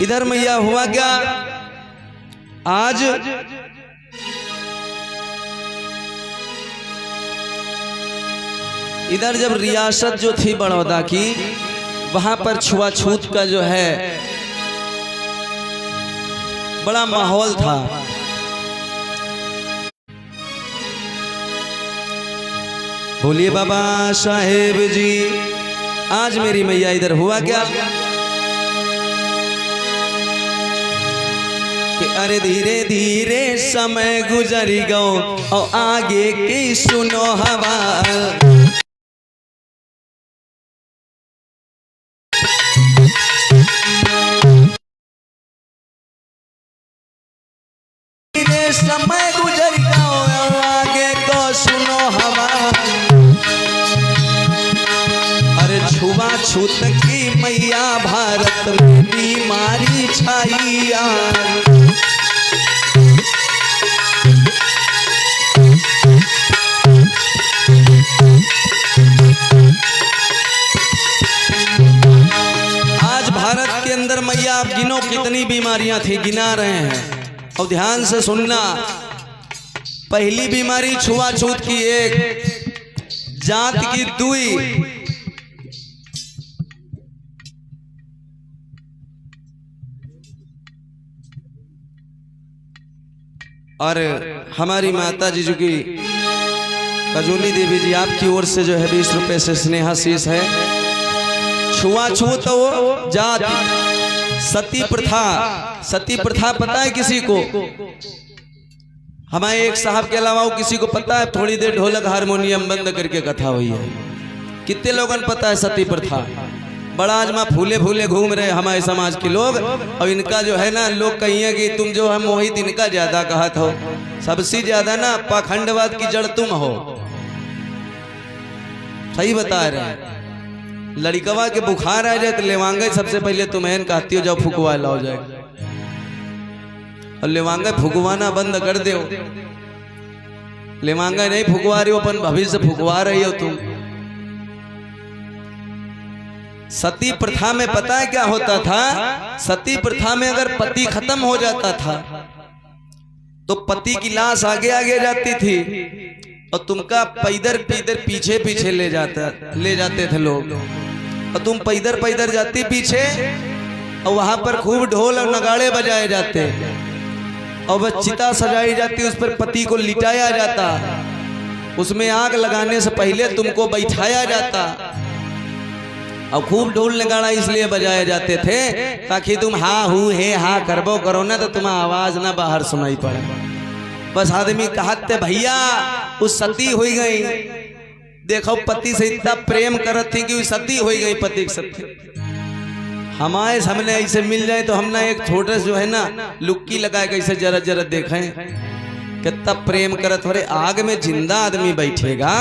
इधर मैया हुआ क्या, आज इधर जब रियासत जो थी बड़ौदा की, वहां पर छुआछूत का जो है बड़ा माहौल था। बोलिए बाबा साहेब जी। आज मेरी मैया इधर हुआ क्या कि अरे धीरे धीरे समय गुजर गो और आगे की सुनो हवा। धीरे समय गुजर गो और आगे को सुनो हवा। अरे छुआछूत की मैया भारत में बीमारी छाई यार। आज भारत के अंदर मैया आप गिनो कितनी बीमारियां थी, गिना रहे हैं। और ध्यान से सुनना, पहली बीमारी छुआछूत की एक, जात की दुई, और हमारी माता जी जो की कजोली देवी जी, आपकी ओर से जो है 20 रुपए से स्नेहाशीष है। छुआछूत वो जात, सती प्रथा। सती प्रथा पता है किसी को? हमारे एक साहब के अलावा किसी को पता है? थोड़ी देर ढोलक हारमोनियम बंद करके कथा हुई है। कितने लोगों को पता है सती प्रथा? बड़ा आज माँ फूले फूले घूम रहे हमारे समाज के लोग। और इनका जो है ना, लोग कहिए कि तुम जो है मोहित इनका ज्यादा कहत हो। सबसे ज्यादा ना पाखंडवाद की जड़ तुम हो। सही बता रहे हैं। लड़कवा के बुखार आ जाए तो लेवांगे सबसे पहले तुम्हें कहती हो जाओ फुकवा लाओ जाए, और लेवांगे फुकवाना बंद कर दो। लेवांगे नहीं फुकवा रही हो, अपन भविष्य फुकवा रही हो तुम। सती प्रथा में पता है क्या होता था? सती प्रथा में अगर पति खत्म हो जाता था तो पति की लाश आगे आगे जाती थी और तुमका पैदर पैदर पीछे पीछे ले जाते थे लोग। और तुम पैदर पैदर जाती पीछे, और वहां पर खूब ढोल और नगाड़े बजाए जाते, और वह चिता सजाई जाती, उस पर पति को लिटाया जाता, उसमें आग लगाने से पहले तुमको बैठाया जाता, और खूब ढोल नगाड़ा इसलिए बजाए जाते थे ताकि तुम हा हू हे हा करबो करो ना तो तुम्हारा आवाज ना बाहर सुनाई पड़े। बस आदमी कहते भैया उस सती हुई गई, देखो पति से इतना प्रेम करत थी कि सती हुई गई पति के साथ। हमारे सामने ऐसे मिल जाए तो हम ना एक छोटे जो है ना लुक्की लगा के ऐसे जरा जरा देखें कितना प्रेम करत। अरे आग में जिंदा आदमी बैठेगा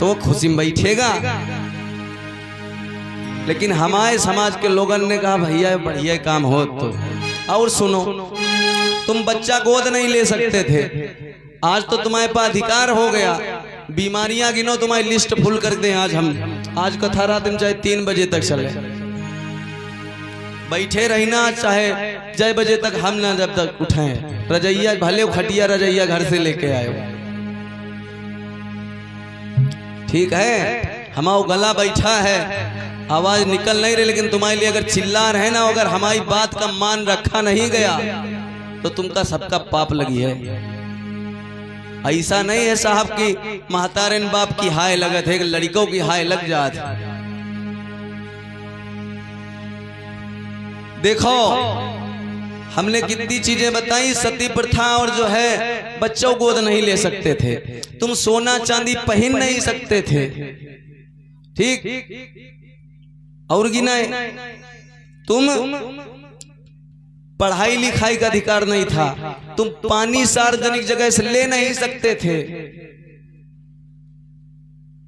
तो खुशी में बैठेगा। लेकिन हमारे समाज के लोगों ने कहा भैया बढ़िया काम हो तो। और सुनो, तुम बच्चा गोद नहीं ले सकते थे, आज तो तुम्हारे पास अधिकार हो गया। बीमारियां गिनो, तुम्हारी लिस्ट फुल कर दें आज हम। आज कथा रात में चाहे 3 बजे तक चले, बैठे रहना, चाहे जय बजे तक हम ना जब तक उठें। रजैया भले खटिया रजैया घर से लेके आए, ठीक है? हमारा गला बैठा है, आवाज निकल नहीं रही, लेकिन तुम्हारे लिए अगर चिल्ला रहे ना, अगर हमारी बात का मान रखा नहीं गया तो तुमका सबका पाप लगी है। ऐसा नहीं है साहब की महतारन बाप की हाय लगत है, लड़कों की हाय लग जात। देखो हमने कितनी चीजें बताई, सती प्रथा और जो है बच्चों गोद नहीं ले सकते थे, तुम सोना चांदी पहन नहीं सकते थे, ठीक? और गिनाए, तुम पढ़ाई लिखाई का अधिकार नहीं था, तुम पानी सार्वजनिक जगह से ले नहीं सकते थे,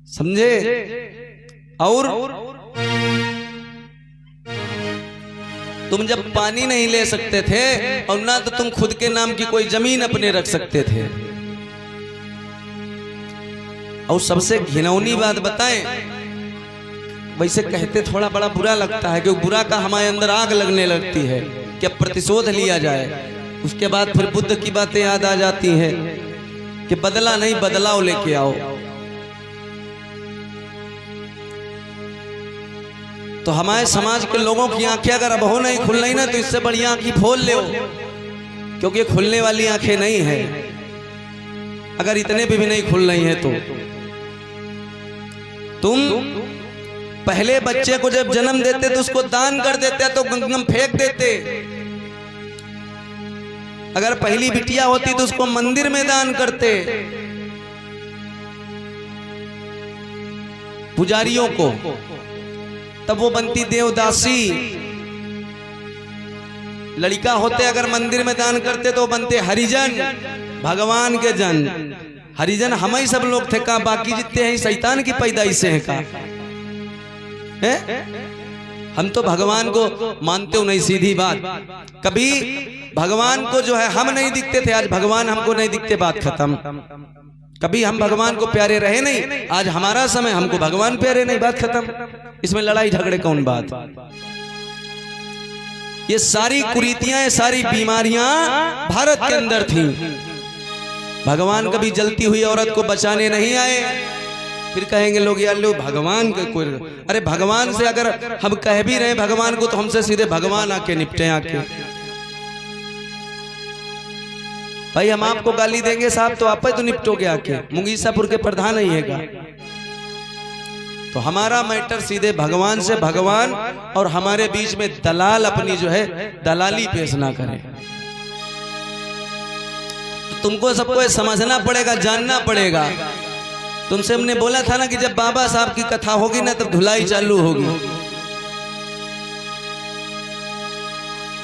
समझे? और तुम जब पानी नहीं ले सकते थे और ना तो तुम खुद के नाम की कोई जमीन अपने रख सकते थे। और सबसे घिनौनी बात बताएं, वैसे कहते थोड़ा बड़ा बुरा लगता है, क्योंकि बुरा का हमारे अंदर आग लगने लगती है कि अब प्रतिशोध लिया जाए। उसके बाद फिर बुद्ध की बातें याद आ जाती हैं कि बदला नहीं बदलाव लेके आओ। तो हमारे समाज के लोगों की आंखें अगर अब हो नहीं खुल रही ना, तो इससे बढ़िया आंखें खोल ले, क्योंकि खुलने वाली आंखें नहीं है। अगर इतने भी नहीं खुल रही हैं तो तुम पहले बच्चे को जब जन्म देते तो उसको दान कर देते, तो गंगम फेंक देते। अगर पहली बिटिया होती तो उसको मंदिर में दान करते, पुजारियों को, तब वो बनती देवदासी। लड़का होते अगर मंदिर में दान करते तो बनते हरिजन, भगवान के जन। हरिजन हम ही सब लोग थे का, बाकी जितने हैं शैतान की पैदाइश से हैं का है? हम तो भगवान को मानते हो नहीं, सीधी बात। कभी भगवान को जो है हम नहीं दिखते थे, आज भगवान हमको नहीं दिखते, बात खत्म। कभी हम भगवान को प्यारे रहे नहीं, आज हमारा समय हमको भगवान प्यारे नहीं, बात खत्म। इसमें लड़ाई झगड़े कौन बात? ये सारी कुरीतियां, ये सारी बीमारियां भारत के अंदर थी। भगवान कभी जलती हुई औरत को बचाने नहीं आए। फिर कहेंगे लोग यार लो भगवान के कोई, अरे भगवान से अगर हम कह भी रहे भगवान को, तो हमसे सीधे भगवान आके निपटे आके। भाई हम आपको गाली देंगे साहब, तो आप ही तो निपटोगे आके, मुंगीसापुर के प्रधान ही है। तो हमारा मैटर सीधे भगवान से, भगवान और हमारे बीच में दलाल अपनी जो है दलाली पेश ना करें। तुमको सबको समझना पड़ेगा, जानना पड़ेगा। तुमसे हमने बोला था ना कि जब बाबा साहब की कथा होगी ना, तब धुलाई चालू होगी।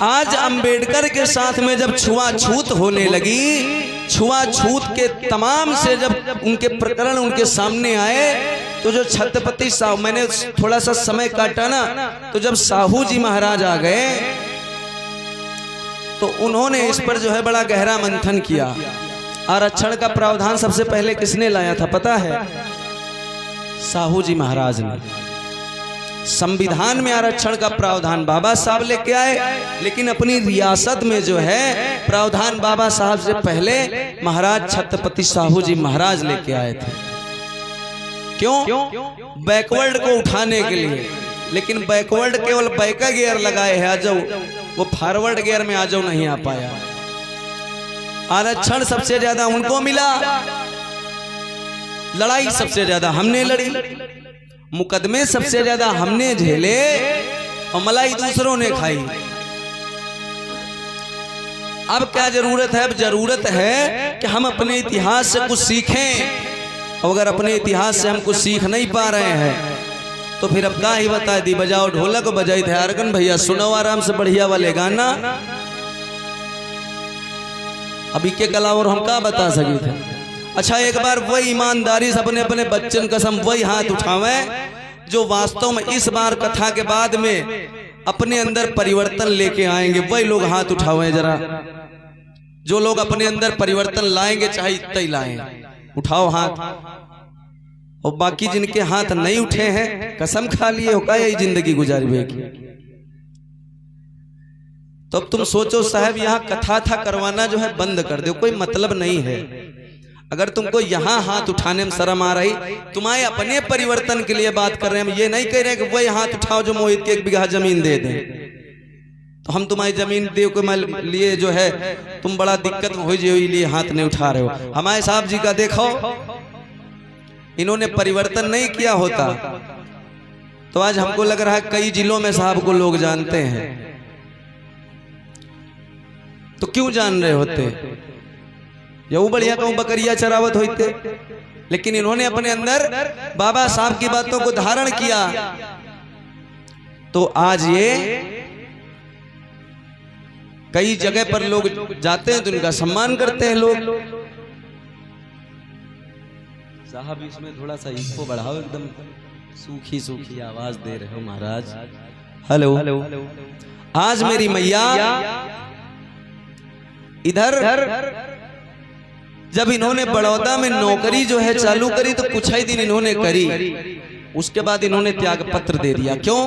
आज अंबेडकर के साथ में जब छुआछूत होने लगी, छुआछूत के तमाम से जब उनके प्रकरण उनके सामने आए, तो जो छत्रपति साहू, मैंने थोड़ा सा समय काटा ना, तो जब साहू जी महाराज आ गए तो उन्होंने इस पर जो है बड़ा गहरा मंथन किया। आरक्षण का प्रावधान सबसे पहले किसने लाया था पता है? साहू जी महाराज ने। संविधान में आरक्षण का प्रावधान बाबा साहब लेके आए, लेकिन अपनी रियासत में जो है प्रावधान बाबा साहब से पहले महाराज छत्रपति साहू जी महाराज लेके आए थे। क्यों? बैकवर्ड को उठाने के लिए। लेकिन बैकवर्ड केवल बैका गियर लगाए है, आ जाओ, वो फॉरवर्ड गियर में आ जाओ नहीं आ पाया। आरक्षण सबसे ज्यादा उनको मिला, लड़ाई सबसे ज्यादा हमने लड़ी, मुकदमे सबसे ज्यादा हमने झेले, और मलाई दूसरों ने खाई। अब क्या जरूरत है? अब जरूरत है कि हम अपने इतिहास से कुछ सीखें। और अगर अपने इतिहास से हम कुछ सीख नहीं पा रहे हैं, तो फिर अब क्या ही बता दी, बजाओ ढोलक बजाई थे आरगन भैया, सुनो आराम से बढ़िया वाले गाना। अभी के कला और हम क्या बता सके थे। अच्छा, एक बार वही ईमानदारी से अपने अपने बच्चन कसम वही हाथ उठावे जो वास्तव में इस बार कथा के बाद में अपने अंदर परिवर्तन लेके आएंगे। वही लोग हाथ उठावे जरा, जो लोग अपने अंदर परिवर्तन लाएंगे, चाहे इतना ही लाएं, उठाओ हाथ। और बाकी जिनके हाथ नहीं उठे हैं, कसम खा लिए हो का यही जिंदगी गुजारी की। तो अब तुम सोचो साहब, यहाँ कथा था करवाना जो है बंद कर दो, कोई मतलब नहीं है। अगर तुमको यहाँ हाथ उठाने में शर्म आ रही, तुम्हारे अपने परिवर्तन के लिए बात कर रहे हैं। हम ये नहीं कह रहे कि वही हाथ उठाओ जो मोहित के 1 बीघा जमीन दे दें, तो हम तुम्हारी जमीन दे के लिए जो है तुम बड़ा दिक्कत में हो जाए, लिए हाथ नहीं उठा रहे हो। हमारे साहब जी का देखो, इन्होंने परिवर्तन नहीं किया होता तो आज हमको लग रहा है कई जिलों में साहब को लोग जानते हैं। तो क्यों जान रहे होते? या वो बढ़िया कहूं बकरिया चरावत होते। लेकिन इन्होंने अपने अंदर बाबा साहब की बातों को धारण किया, तो आज ये कई जगह पर लोग जाते हैं तो उनका सम्मान करते हैं लोग। साहब इसमें थोड़ा सा इसको बढ़ाओ, एकदम सूखी सूखी आवाज दे रहे हो महाराज। Hello hello. आज मेरी मैया इधर जब इन्होंने बड़ौदा में नौकरी जो है चालू करी, तो कुछ ही दिन इन्होंने करी, उसके बाद इन्होंने त्याग पत्र दे दिया। क्यों?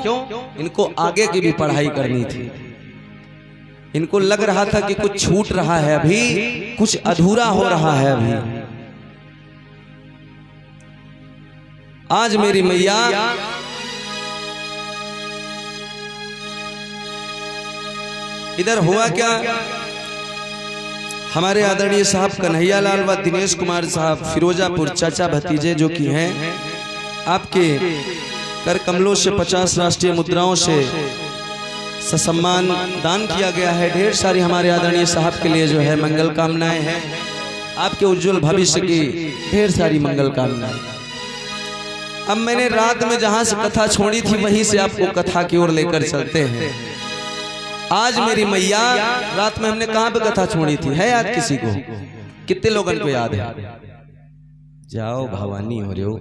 इनको आगे की भी पढ़ाई करनी थी। इनको लग रहा था कि कुछ छूट रहा है, अभी कुछ अधूरा हो रहा है अभी। आज मेरी मैया इधर हुआ क्या, हमारे आदरणीय साहब कन्हैया लाल व दिनेश कुमार साहब फिरोजापुर, चाचा भतीजे जो कि हैं, आपके कर कमलों से 50 राष्ट्रीय मुद्राओं से ससम्मान दान किया गया है। ढेर सारी हमारे आदरणीय साहब के लिए जो है मंगल कामनाएं हैं। आपके उज्जवल भविष्य की ढेर सारी मंगल कामनाएं। अब मैंने रात में जहां से कथा छोड़ी थी वहीं से आपको कथा की ओर लेकर चलते हैं। आज मेरी मैया, रात में हमने कहां पे कथा छोड़ी थी, है याद किसी को? कितने लोगों को याद है? जाओ भवानी हो रहे हो।